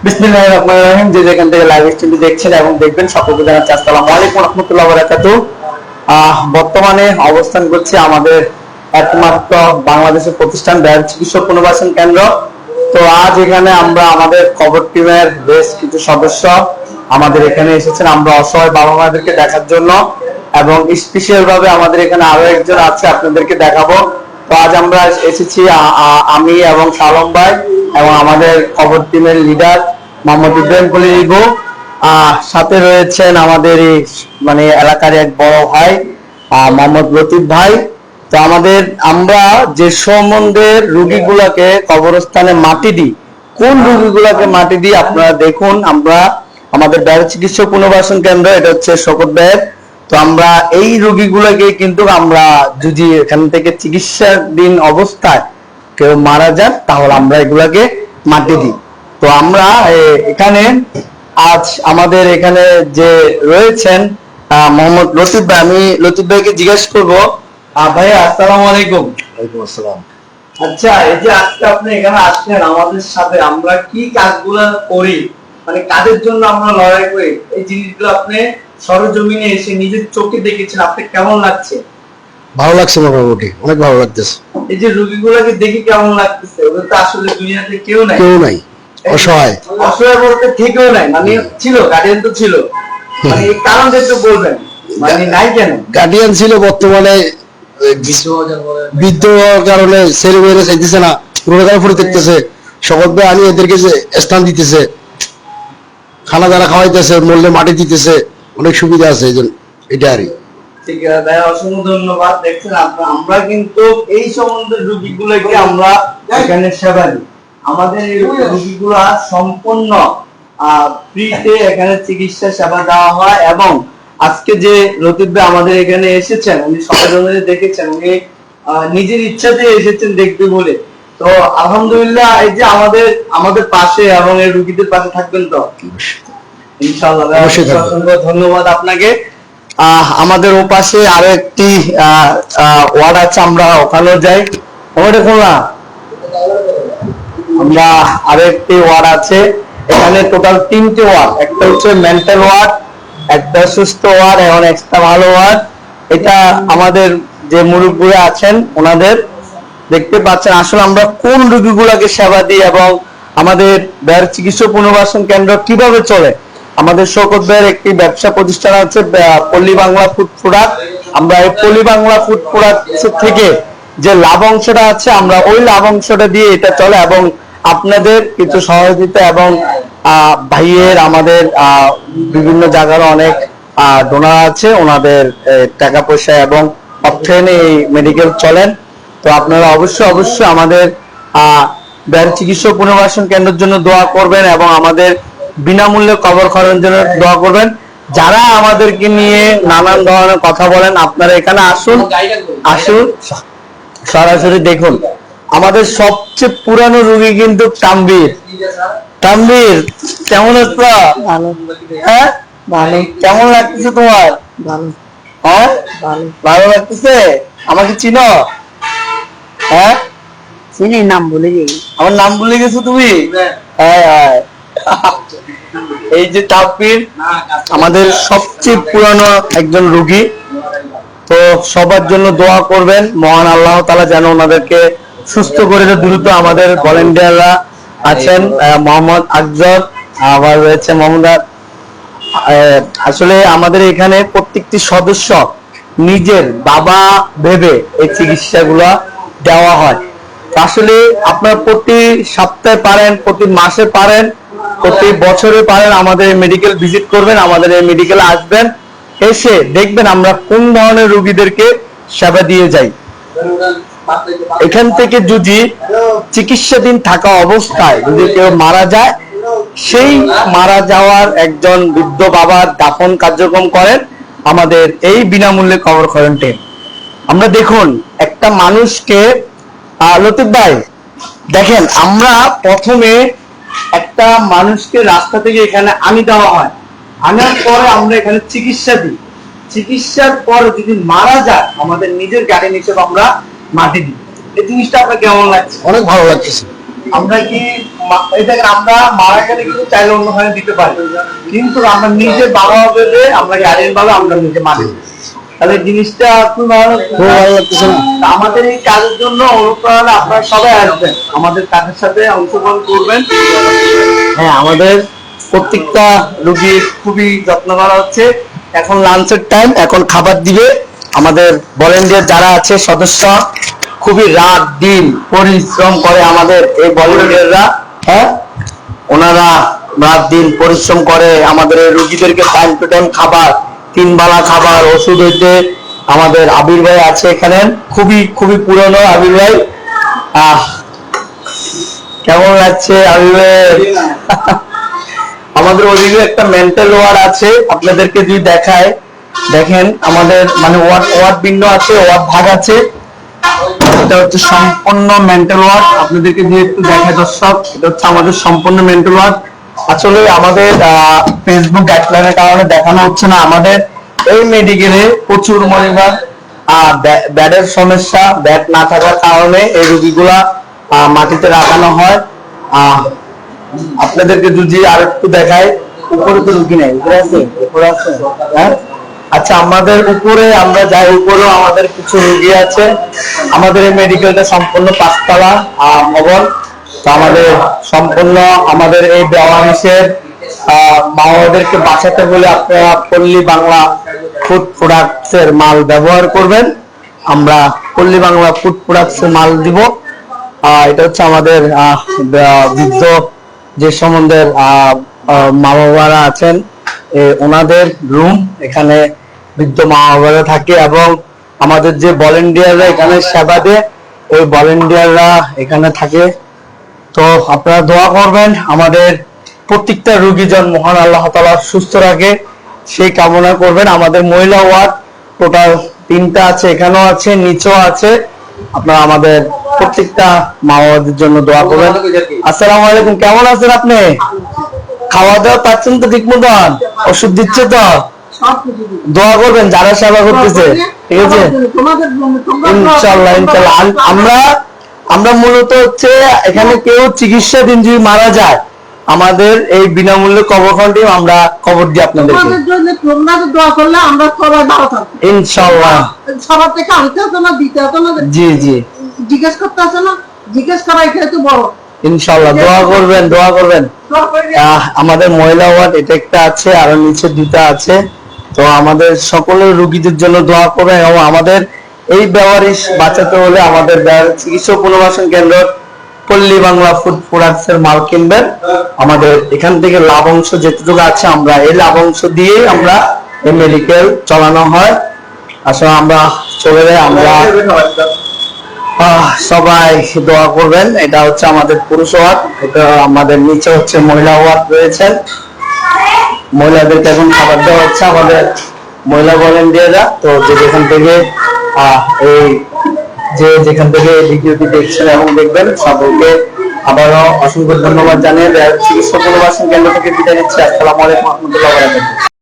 বিসমিল্লাহির রহমানির রহিম। যে যেখান থেকে লাইভ স্ট্রিমটি দেখছেন এবং দেখবেন সকলকে জানাচ্ছি আসসালামু আলাইকুম ওয়া রাহমাতুল্লাহি ওয়া বারাকাতুহু। বর্তমানে অবস্থান করছে আমাদের একমাত্র বাংলাদেশের প্রতিষ্ঠান ডায়াবেটিস চিকিৎসক পুনর্বাসন কেন্দ্র। তো আজ এখানে আমরা আমাদের কবর টিমের বেশ কিছু সদস্য আমাদের এখানে এসেছেন আমরা অসহায় বাবা মাদেরকে দেখার জন্য, এবং স্পেশাল ভাবে আমাদের এখানে আরো একজন আছে আপনাদেরকে দেখাবো। তো আজ আমরা এসেছি আমি এবং সালম ভাই এবং আমাদের খবর টিমের লিডার মোহাম্মদ ইব্রাহিম কলির ইগো, সাথে রয়েছেন আমাদের এই মানে এলাকার এক বড় ভাই মোহাম্মদ লতিফ ভাই। তো আমরা যে সম্বন্ধে রোগীগুলাকে কবরস্থানে মাটি দিই, কোন রোগীগুলাকে মাটি দিই আপনারা দেখুন। আমরা আমাদের ডায়াবেটিস চিকিৎসক পুনর্বাসন কেন্দ্র, এটা হচ্ছে শকত ভাইয়ের। তো আমরা এই রোগীগুলোকে কিন্তু আমরা যদি এখান থেকে চিকিৎসাধীন অবস্থায় কেউ মারা যান তাহলে আমরা এগুলাকে মাটি দিই। তো আমরা এখানে আজ আমাদের এখানে যে রয়েছেন মোহাম্মদ লতিফ ভাই, আমি লতিফ ভাইকে জিজ্ঞেস করবো, ভাইয়া আসসালামু আলাইকুম। ওয়ালাইকুম আসসালাম। আচ্ছা, এই যে আজকে আপনি এখানে আসলেন আমাদের সাথে, আমরা কি কাজগুলো করি, মানে কাজের জন্য আমরা লড়াই করি, এই জিনিসগুলো আপনি সরজমিনে এসে নিজের চোখে দেখেছেন, আপনি কেমন লাগছে? ভালো লাগছে, মোটামুটি অনেক ভালো লাগতেছে। এই যে রোগীগুলোকে দেখে কেমন লাগতেছে? ওদের তো আসলে দুনিয়াতে কেউ নাই, অসহায় অসহায় বলতে থেকেও নাই, মানে ছিল গার্ডিয়ান তো ছিল, মানে এই কারণটা একটু বলবেন, মানে নাই কেন? গার্ডিয়ান ছিল, বর্তমানে বৃদ্ধ হওয়ার কারণে ছেলে মেয়েরা চাইতেছে না, রোজগার করে দেখতেছে। সকল আমি এদেরকে যে স্থান দিতেছে, খানা দানা খাওয়াইতেছে, মরলে মাটি দিতেছে, অনেক সুবিধা আছে এই জন্য এটা আরই। ঠিক আছে ভাই, অসংখ্য ধন্যবাদ। দেখছেন আমরা কিন্তু এই সম্বন্ধে রোগীগুলোকে আমরা এখানে সেবা দিই। আমাদের এই রোগীগুলা সম্পূর্ণ ফ্রিতে এখানে চিকিৎসা সেবা দেওয়া হয়, এবং আজকে যে লতিফ ভাই আমাদের এখানে এসেছেন, উনি সবাই দেখেছেন, উনি নিজের ইচ্ছাতে এসেছেন দেখবে বলে। তো আলহামদুলিল্লাহ, এই যে আমাদের পাশে এবং এই রোগীদের পাশে থাকবেন তো ইনশাআল্লাহ। অসংখ্য ধন্যবাদ আপনাকে। আমাদের ও পাশে আরো একটি ওয়ার্ড আছে, আমরা ওখানেও যাই। আমরা আরো একটি ওয়ার্ড আছে, এখানে টোটাল 3টে ওয়ার্ড, একটা হচ্ছে মেন্টাল ওয়ার্ড, একটা সুস্থ ওয়ার্ড এবং একটা ভালো ওয়ার্ড। এটা আমাদের যে মুরব্বীরা আছেন ওনাদের দেখতে পাচ্ছেন। আসলে আমরা কোন রোগীগুলোকে সেবা দিই এবং আমাদের ডায়াবেটিস চিকিৎসক পুনর্বাসন কেন্দ্র কিভাবে চলে। আমাদের শওকত ভাইয়ের একটি ব্যবসা প্রতিষ্ঠান আছে পল্লী বাংলা ফুড প্রোডাক্ট। আমরা এই পল্লী বাংলা ফুড প্রোডাক্ট থেকে যে লাভ অংশটা আছে, আমরা ওই লাভ অংশটা দিয়ে এটা চলে, এবং আপনাদের কিছু সহযোগিতা এবং ভাইয়ের আমাদের বিভিন্ন জায়গার অনেক ডোনার আছে, ওনাদের টাকা পয়সা এবং অর্থায়নে এই মেডিকেল চলেন। তো আপনারা অবশ্যই আমাদের ডায়াবেটিস চিকিৎসক পুনর্বাসন কেন্দ্রের জন্য দোয়া করবেন এবং আমাদের বিনামূল্যে কবর খননের জন্য দোয়া করবেন। যারা আমাদেরকে নিয়ে নানান ধরনের কথা বলেন, আপনারা এখানে আসুন সরাসরি দেখুন। আমাদের সবচেয়ে পুরানো রোগী কিন্তু তানভীর, কেমন আছো? হ্যাঁ ভালো। কেমন লাগতেছে তোমার? হ্যাঁ ভালো লাগতেছে। আমাকে চিনো? হ্যাঁ চিনি, নাম ভুলে গেছি। আমার নাম ভুলে গেছো তুমি? হ্যাঁ। এই যে তানভীর আমাদের সবচেয়ে পুরানো একজন রোগী। তো সবার জন্য দোয়া করবেন, মহান আল্লাহ তাআলা যেন ওনাদেরকে সুস্থ করে দেয় দ্রুত। আমাদের ভলেন্টিয়াররা আছেন, মোহাম্মদ আকজর, আবার রয়েছে মোহাম্মদ। আসলে আমাদের এখানে প্রত্যেকটি সদস্য নিজের বাবা ভেবে এই চিকিৎসাগুলো দেওয়া হয়। আসলে আপনারা প্রতি সপ্তাহে পারেন, প্রতি মাসে পারেন, প্রতি বছরে পারেন, আমাদের মেডিকেল ভিজিট করবেন, আমাদের এই মেডিকেলে আসবেন, এসে দেখবেন আমরা কোন ধরনের রোগীদেরকে সেবা দিয়ে যাই। এখান থেকে যদি চিকিৎসাধীন থাকা অবস্থায় যদি কেউ মারা যায়, সেই মারা যাওয়ার একজন বৃদ্ধ বাবার দাফন কার্যক্রম করেন আমাদের এই বিনামূল্যে কবর খনন টিম। আমরা দেখুন একটা মানুষকে, লতিফ ভাই দেখেন, আমরা প্রথমে একটা মানুষকে রাস্তা থেকে এখানে আনি দেওয়া হয়, আনার পরে আমরা এখানে চিকিৎসা দিই। চিকিৎসার পর যদি মারা যায়, আমাদের নিজের গাড়ি নিচে আমরা মাটি দিই। এই জিনিসটা আপনার কেমন লাগছে? অনেক ভালো লাগছে। আমরা কি এটাকে আমরা মারা গেলে কিন্তু চাইলে অন্যখানে দিতে পারি, কিন্তু আমরা নিজে বাবা ভেবে আমরা গার্ডিয়ান ভাবে আমরা নিজে মানি। তাহলে জিনিসটা খুব ভালো লাগতেছে না। আমাদের এই কাজের জন্য অনুপ্রেরণা আপনারা সবাই আসবেন, আমাদের কাজের সাথে অংশগ্রহণ করবেন। হ্যাঁ, আমাদের প্রত্যেকটা রোগী খুবই যত্ন করা হচ্ছে। এখন লাঞ্চের টাইম, এখন খাবার দিবে। আমাদের ভলেন্টিয়ার যারা আছে সদস্য খুবই রাত দিন পরিশ্রম করে আমাদের এই ভলেন্টিয়াররা। হ্যাঁ, ওনারা রাত দিন পরিশ্রম করে আমাদের এই রোগীদেরকে টাইম টু টাইম খাবার, 3 বেলা খাবার, ওষুধ হইতে। আমাদের আবির ভাই আছে এখানে, খুবই খুবই পুরনো আবির ভাই। কেমন লাগছে আবির ভাই? আমাদের ওদিকে একটা মেন্টাল ওয়ার্ড আছে, আপনাদেরকে যদি দেখায়, দেখেন আমাদের মানে ওয়ার্ড ভিন্ন আছে, ওয়ার্ড ভাগ আছে। এটা হচ্ছে সম্পূর্ণ মেন্টাল ওয়ার্ড। আপনাদেরকে যদি একটু দেখায় দর্শক, এটা হচ্ছে আমাদের সম্পূর্ণ মেন্টাল ওয়ার্ড। আসলে আমাদের ফেসবুক গাইডলাইনের কারণে দেখানো হচ্ছে না। আমাদের এই মেডিকেলে প্রচুর পরিমাণ ব্যাডের সমস্যা, ব্যাড না থাকার কারণে এই রোগীগুলা মাটিতে রাখানো হয়। আপনাদেরকে যদি আর একটু দেখায়, উপরে তো রুগী নেই, উপরে আছে, উপরে আছে। হ্যাঁ, আচ্ছা, আমাদের উপরে আমরা যাই, উপরেও আমাদের কিছু রোগী আছে। আমাদের এই মেডিকেলটা সম্পূর্ণ 5 তলা ভবন। তো আমাদের সম্পূর্ণ আমাদের এই বেওয়ারিশের মা-বাবাদেরকে বাঁচাতে বলে আপনারা পল্লী বাংলা ফুড প্রোডাক্টস এর মাল ব্যবহার করবেন। আমরা পল্লী বাংলা ফুড প্রোডাক্টস এর মাল দিব। এটা হচ্ছে আমাদের বৃদ্ধ যে সম্বন্ধের মা বাবারা আছেন, ওনাদের রুম। এখানে বৃদ্ধ মা বাবারা থাকে এবং আমাদের যে ভলেন্টিয়াররা এখানে সেবা দেয়, ওই ভলেন্টিয়াররা এখানে থাকে। তো আপনারা দোয়া করবেন আমাদের প্রত্যেকটা রোগী যেন মহান আল্লাহ তাআলা সুস্থ রাখে, সেই কামনা করবেন। আমাদের মহিলা ওয়ার্ড টোটাল 3টা আছে, এখানেও আছে, নিচেও আছে। আপনারা আমাদের প্রত্যেকটা মা বাবাদের জন্য দোয়া করবেন। আসসালামু আলাইকুম, কেমন আছেন আপনি? খাওয়া দাওয়া পাচ্ছেন তো ঠিক মতন? ওষুধ দিচ্ছে তো? দোয়া করবেন যারা সেবা করতেছে, ঠিক আছে? ইনশাআল্লাহ ইনশাআল্লাহ। আমরা মূলত হচ্ছে এখানে কেউ চিকিৎসাধীন যদি মারা যায়, আমাদের এই বিনামূল্যে কবরখানাটি আমরা কবর দিই আপনাদেরকে। আমাদের জন্য তোমরা দোয়া করলে আমরা সবাই ভালো থাকবো ইনশাআল্লাহ। সবার থেকে আনতে হতো না, দিতে হতো না। জি জি, জিজ্ঞেস করতে হতো না, জিজ্ঞেস করা এটা তো বড়। ইনশাআল্লাহ দোয়া করবেন, দোয়া করবেন। আমাদের মহিলা ওয়ার্ড এটা একটা আছে, আর নিচে 2টা আছে। তো আমাদের সকলের রোগীদের জন্য দোয়া করবেন এবং আমাদের এই বেওয়ারিশ বাঁচাতে হলে আমাদের চিকিৎসা পুনর্বাসন কেন্দ্র পল্লী বাংলা ফুড প্রোডাক্টস এর মাল কিনবেন। আমাদের এখান থেকে লাভ অংশ যেটুকু আছে, আমরা এই লাভ অংশ দিয়ে আমরা এই মেডিকেল চালানো হয়। আসলে আমরা চলে যাই, আমরা সবাই দোয়া করবেন। এটা হচ্ছে আমাদের পুরুষ ওয়ার্ড, এটা আমাদের নিচে হচ্ছে মহিলা ওয়ার্ড রয়েছেন। মহিলাদেরকে এখন খাবার দেওয়া হচ্ছে আমাদের মহিলা ভলেন্টিয়াররা। তো যেখান থেকে এই যেখান থেকে ভিডিওটি দেখছেন এবং দেখবেন, সকলকে আবারও অসংখ্য ধন্যবাদ জানিয়ে চিকিৎসা পুনর্বাসন কেন্দ্র থেকে বিদায় নিচ্ছি। আসসালামু আলাইকুম ওয়া রাহমাতুল্লাহি ওয়া বারাকাতুহু।